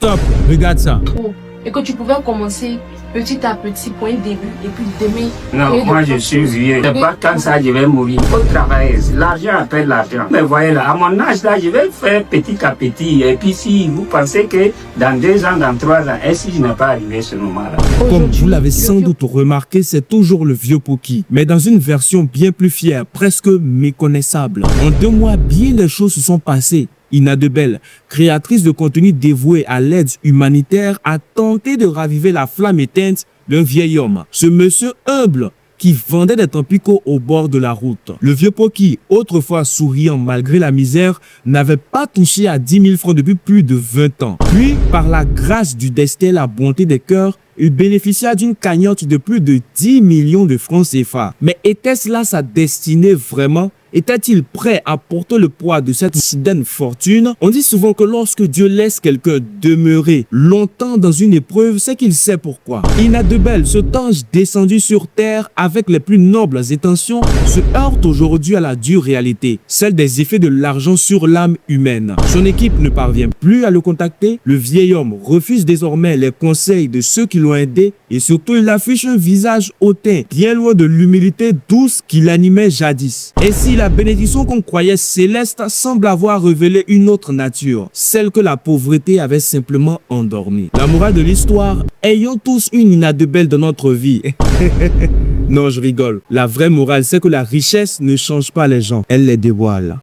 stop, regarde ça. Trop. Et que tu pouvais commencer petit à petit pour un début et puis demain. Non, moi je suis vieux. C'est pas quand ça je vais mourir. Il faut travailler. L'argent appelle l'argent. Mais voyez là, à mon âge là, je vais faire petit à petit. Et puis si vous pensez que dans 2 ans, dans 3 ans, et si je n'ai pas arrivé ce moment-là. Comme vous l'avez sans doute remarqué, c'est toujours le vieux Poki, mais dans une version bien plus fière, presque méconnaissable. En 2 mois, bien des choses se sont passées. Ina Debel, créatrice de contenu dévoué à l'aide humanitaire, a tenté de raviver la flamme éteinte d'un vieil homme. Ce monsieur humble qui vendait des tampicots au bord de la route. Le vieux Poki, autrefois souriant malgré la misère, n'avait pas touché à 10 000 francs depuis plus de 20 ans. Puis, par la grâce du destin et la bonté des cœurs, il bénéficia d'une cagnotte de plus de 10 millions de francs CFA. Mais était-ce là sa destinée vraiment? Était-il prêt à porter le poids de cette soudaine fortune? On dit souvent que lorsque Dieu laisse quelqu'un demeurer longtemps dans une épreuve, c'est qu'il sait pourquoi. Ina Debel, ce ange descendu sur terre avec les plus nobles intentions, se heurte aujourd'hui à la dure réalité, celle des effets de l'argent sur l'âme humaine. Son équipe ne parvient plus à le contacter, le vieil homme refuse désormais les conseils de ceux qui l'ont aidé et surtout il affiche un visage hautain, bien loin de l'humilité douce qui l'animait jadis. Et si la bénédiction qu'on croyait céleste semble avoir révélé une autre nature, celle que la pauvreté avait simplement endormie. La morale de l'histoire, ayons tous une Ina Debel dans notre vie. Non, je rigole. La vraie morale, c'est que la richesse ne change pas les gens, elle les dévoile.